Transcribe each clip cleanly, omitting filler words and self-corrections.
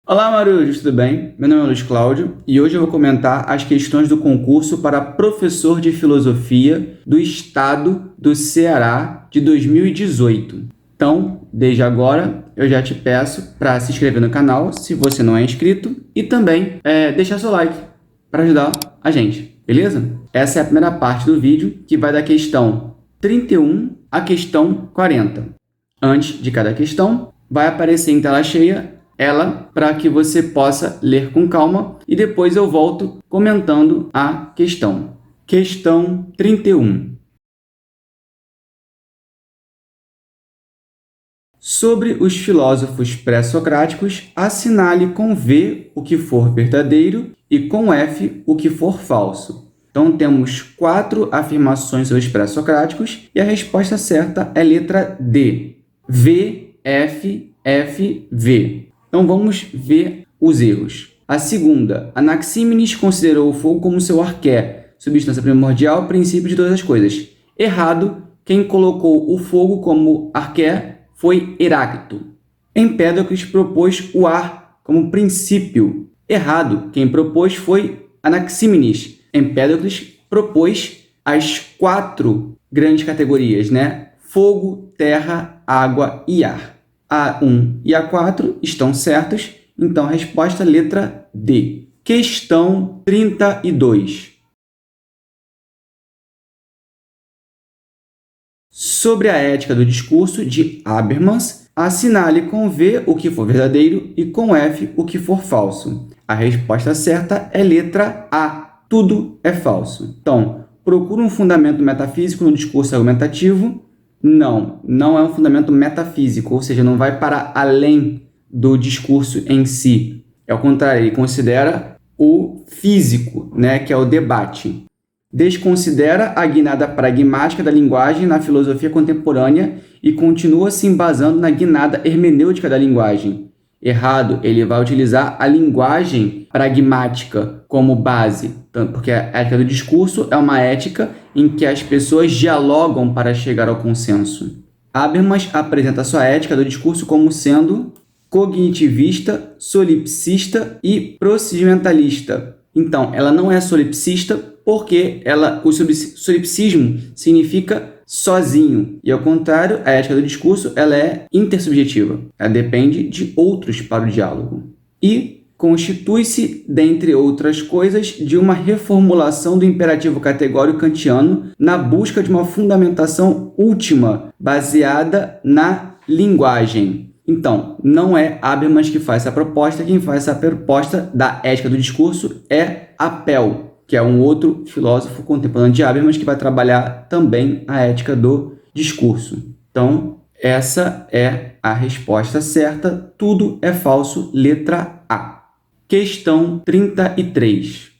Olá, Marujos, tudo bem? Meu nome é Luiz Cláudio e hoje eu vou comentar as questões do concurso para professor de filosofia do Estado do Ceará de 2018. Então, desde agora, eu já te peço para se inscrever no canal se você não é inscrito e também deixar seu like para ajudar a gente, beleza? Essa é a primeira parte do vídeo que vai da questão 31 à questão 40. Antes de cada questão, vai aparecer em tela cheia ela para que você possa ler com calma e depois eu volto comentando a questão. Questão 31. Sobre os filósofos pré-socráticos, assinale com V o que for verdadeiro e com F o que for falso. Então, temos 4 afirmações sobre os pré-socráticos e a resposta certa é letra D. V, F, F, V. Então, vamos ver os erros. A segunda, Anaxímenes considerou o fogo como seu arqué, substância primordial, princípio de todas as coisas. Errado, quem colocou o fogo como arqué foi Heráclito. Empédocles propôs o ar como princípio. Errado, quem propôs foi Anaxímenes. Empédocles propôs as 4 grandes categorias, né? Fogo, terra, água e ar. A1 e A4 estão certos, então a resposta é letra D. Questão 32. Sobre a ética do discurso de Habermas, assinale com V o que for verdadeiro e com F o que for falso. A resposta certa é letra A. Tudo é falso. Então, procura um fundamento metafísico no discurso argumentativo. Não é um fundamento metafísico, ou seja, não vai para além do discurso em si. É o contrário, ele considera o físico, né, que é o debate. Desconsidera a guinada pragmática da linguagem na filosofia contemporânea e continua se embasando na guinada hermenêutica da linguagem. Errado, ele vai utilizar a linguagem pragmática como base, porque a ética do discurso é uma ética em que as pessoas dialogam para chegar ao consenso. Habermas apresenta sua ética do discurso como sendo cognitivista, solipsista e procedimentalista. Então, ela não é solipsista porque o solipsismo significa sozinho. E ao contrário, a ética do discurso ela é intersubjetiva. Ela depende de outros para o diálogo. E constitui-se, dentre outras coisas, de uma reformulação do imperativo categórico kantiano na busca de uma fundamentação última baseada na linguagem. Então, não é Habermas que faz essa proposta, quem faz essa proposta da ética do discurso é Apel, que é um outro filósofo contemporâneo de Habermas que vai trabalhar também a ética do discurso. Então, essa é a resposta certa, tudo é falso, letra A. Questão 33.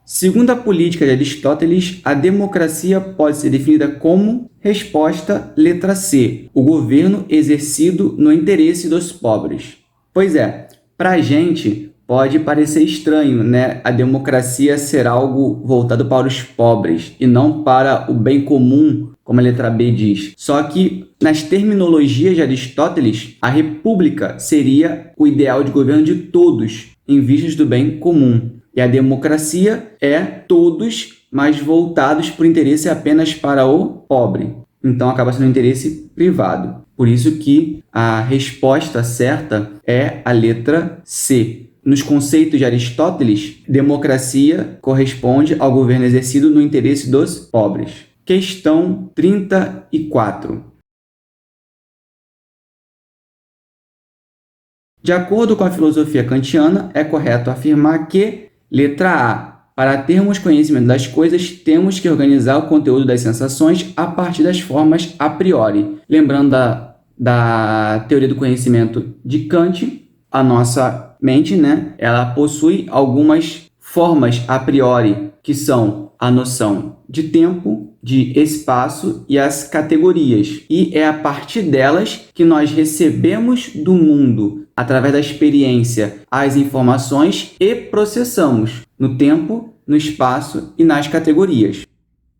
Segundo a política de Aristóteles, a democracia pode ser definida como resposta letra C, o governo exercido no interesse dos pobres. Pois é, para a gente pode parecer estranho, né? A democracia ser algo voltado para os pobres e não para o bem comum, como a letra B diz. Só que, nas terminologias de Aristóteles, a república seria o ideal de governo de todos, em vistas do bem comum. E a democracia é todos, mas voltados por interesse apenas para o pobre. Então, acaba sendo um interesse privado. Por isso que a resposta certa é a letra C. Nos conceitos de Aristóteles, democracia corresponde ao governo exercido no interesse dos pobres. Questão 34. De acordo com a filosofia kantiana, é correto afirmar que, letra A, para termos conhecimento das coisas, temos que organizar o conteúdo das sensações a partir das formas a priori. Lembrando da teoria do conhecimento de Kant, a nossa mente, né, ela possui algumas formas a priori, que são a noção de tempo, de espaço e as categorias. E é a partir delas que nós recebemos do mundo, através da experiência, as informações e processamos no tempo, no espaço e nas categorias.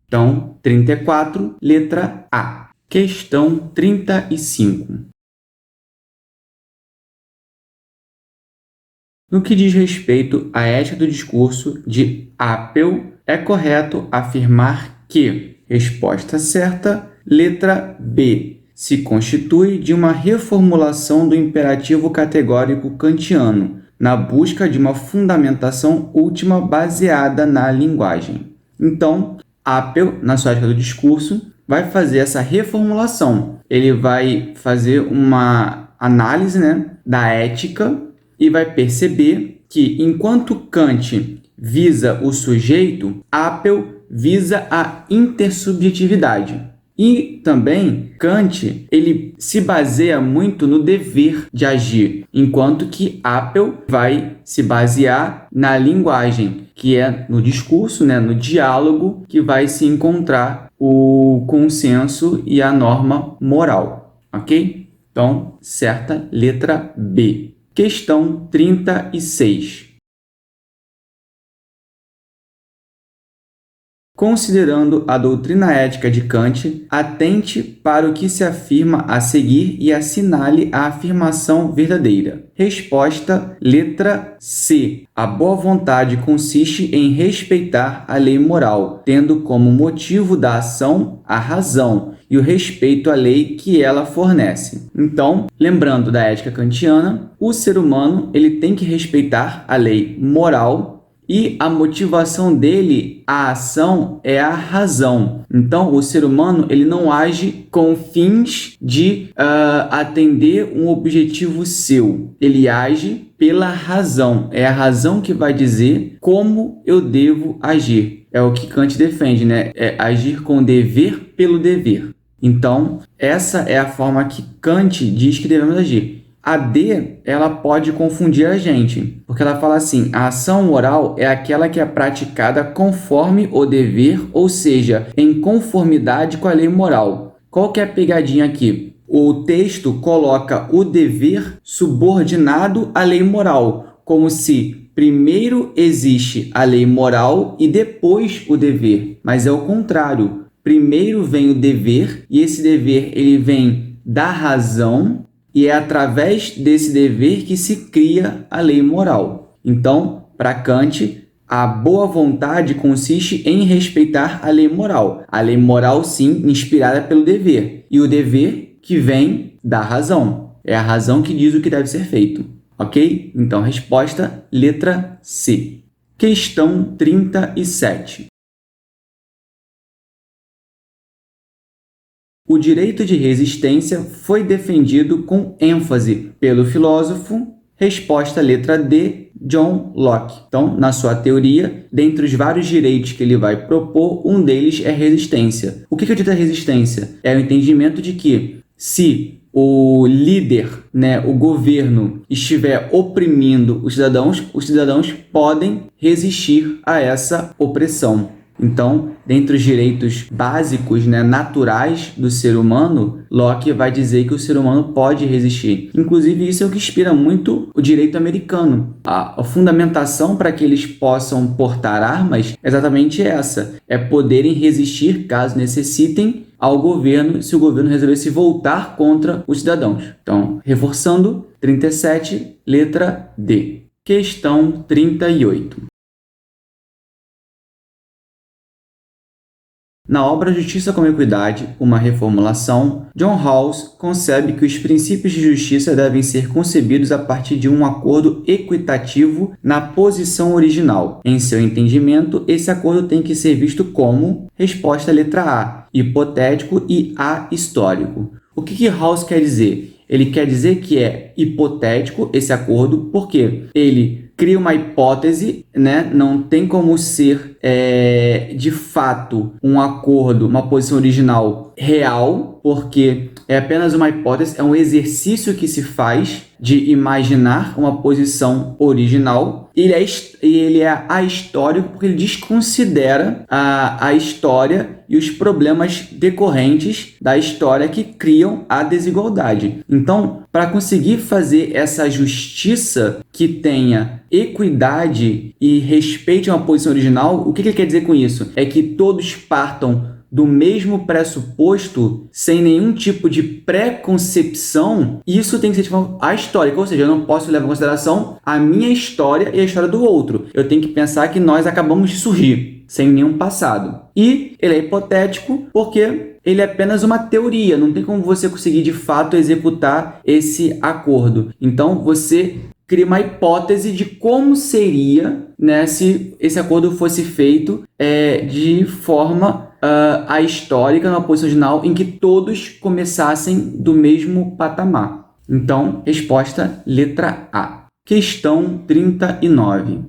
Então, 34, letra A. Questão 35. No que diz respeito à ética do discurso de Apel, é correto afirmar que, resposta certa, letra B, se constitui de uma reformulação do imperativo categórico kantiano, na busca de uma fundamentação última baseada na linguagem. Então, Apel, na sua ética do discurso, vai fazer essa reformulação. Ele vai fazer uma análise, da ética e vai perceber que, enquanto Kant visa o sujeito, Apel visa a intersubjetividade. E também Kant ele se baseia muito no dever de agir, enquanto que Apel vai se basear na linguagem, que é no discurso, no diálogo, que vai se encontrar o consenso e a norma moral, ok? Então, certa letra B. Questão 36. Considerando a doutrina ética de Kant, atente para o que se afirma a seguir e assinale a afirmação verdadeira. Resposta, letra C. A boa vontade consiste em respeitar a lei moral, tendo como motivo da ação a razão e o respeito à lei que ela fornece. Então, lembrando da ética kantiana, o ser humano ele tem que respeitar a lei moral e a motivação dele, a ação, é a razão. Então, o ser humano ele não age com fins de atender um objetivo seu. Ele age pela razão. É a razão que vai dizer como eu devo agir. É o que Kant defende, É agir com dever pelo dever. Então, essa é a forma que Kant diz que devemos agir. A D, ela pode confundir a gente, porque ela fala assim, a ação moral é aquela que é praticada conforme o dever, ou seja, em conformidade com a lei moral. Qual que é a pegadinha aqui? O texto coloca o dever subordinado à lei moral, como se primeiro existe a lei moral e depois o dever, mas é o contrário. Primeiro vem o dever e esse dever ele vem da razão, e é através desse dever que se cria a lei moral. Então, para Kant, a boa vontade consiste em respeitar a lei moral. A lei moral, sim, inspirada pelo dever. E o dever que vem da razão. É a razão que diz o que deve ser feito. Ok? Então, resposta, letra C. Questão 37. O direito de resistência foi defendido com ênfase pelo filósofo. Resposta letra D, John Locke. Então, na sua teoria, dentre os vários direitos que ele vai propor, um deles é resistência. O que é o direito à resistência? É o entendimento de que se o líder, o governo, estiver oprimindo os cidadãos podem resistir a essa opressão. Então, dentre os direitos básicos, naturais do ser humano, Locke vai dizer que o ser humano pode resistir. Inclusive, isso é o que inspira muito o direito americano. A fundamentação para que eles possam portar armas é exatamente essa. É poderem resistir, caso necessitem, ao governo, se o governo resolver se voltar contra os cidadãos. Então, reforçando, 37, letra D. Questão 38. Na obra Justiça com Equidade, uma reformulação, John Rawls concebe que os princípios de justiça devem ser concebidos a partir de um acordo equitativo na posição original. Em seu entendimento, esse acordo tem que ser visto como, resposta letra A, hipotético e ahistórico. O que Rawls quer dizer? Ele quer dizer que é hipotético esse acordo porque ele cria uma hipótese, não tem como ser de fato um acordo, uma posição original real, porque é apenas uma hipótese, é um exercício que se faz de imaginar uma posição original. Ele é ahistórico porque ele desconsidera a história e os problemas decorrentes da história que criam a desigualdade. Então, para conseguir fazer essa justiça que tenha equidade e respeite uma posição original, o que ele quer dizer com isso? É que todos partam do mesmo pressuposto, sem nenhum tipo de preconcepção, isso tem que ser de forma ahistórica, ou seja, eu não posso levar em consideração a minha história e a história do outro. Eu tenho que pensar que nós acabamos de surgir, sem nenhum passado. E ele é hipotético porque ele é apenas uma teoria, não tem como você conseguir de fato executar esse acordo. Então, você cria uma hipótese de como seria, né, se esse acordo fosse feito de forma ahistórica, numa posição original, em que todos começassem do mesmo patamar. Então, resposta letra A. Questão 39.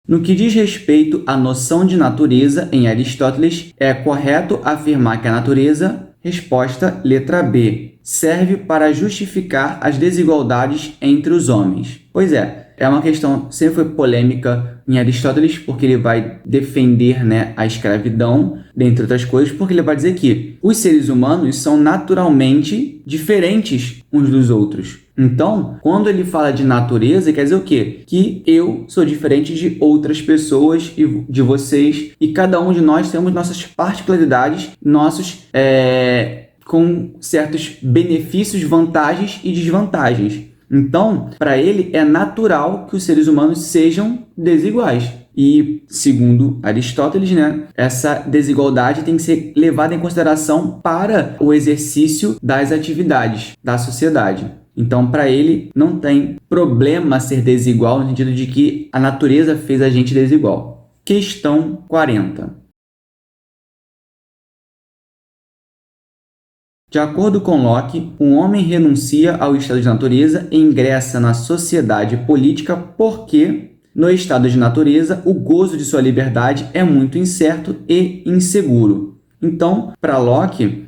No que diz respeito à noção de natureza em Aristóteles, é correto afirmar que a natureza, resposta letra B, serve para justificar as desigualdades entre os homens. Pois é uma questão, sempre foi polêmica em Aristóteles, porque ele vai defender, né, a escravidão, dentre outras coisas, porque ele vai dizer que os seres humanos são naturalmente diferentes uns dos outros. Então, quando ele fala de natureza, quer dizer o quê? Que eu sou diferente de outras pessoas e de vocês, e cada um de nós temos nossas particularidades, com certos benefícios, vantagens e desvantagens. Então, para ele, é natural que os seres humanos sejam desiguais. E, segundo Aristóteles, né, essa desigualdade tem que ser levada em consideração para o exercício das atividades da sociedade. Então, para ele, não tem problema ser desigual, no sentido de que a natureza fez a gente desigual. Questão 40. De acordo com Locke, um homem renuncia ao estado de natureza e ingressa na sociedade política porque, no estado de natureza, o gozo de sua liberdade é muito incerto e inseguro. Então, para Locke,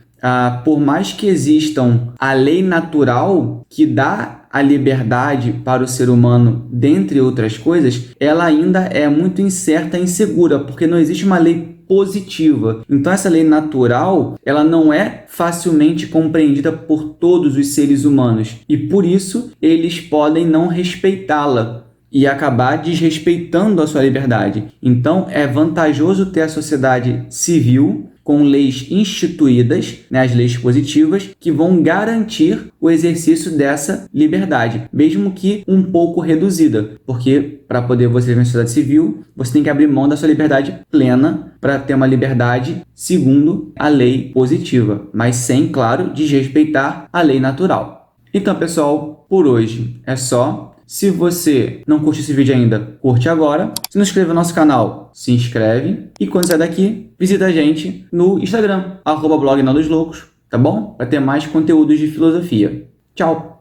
por mais que existam a lei natural que dá a liberdade para o ser humano, dentre outras coisas, ela ainda é muito incerta e insegura, porque não existe uma lei positiva. Então, essa lei natural, ela não é facilmente compreendida por todos os seres humanos e, por isso, eles podem não respeitá-la e acabar desrespeitando a sua liberdade. Então, é vantajoso ter a sociedade civil com leis instituídas, né, as leis positivas, que vão garantir o exercício dessa liberdade, mesmo que um pouco reduzida, porque para poder você viver em sociedade civil, você tem que abrir mão da sua liberdade plena para ter uma liberdade segundo a lei positiva, mas sem, claro, desrespeitar a lei natural. Então, pessoal, por hoje é só. Se você não curte esse vídeo ainda, curte agora. Se não inscreve no nosso canal, se inscreve. E quando sair daqui, visita a gente no Instagram, @blog Não dos Loucos, tá bom? Para ter mais conteúdos de filosofia. Tchau!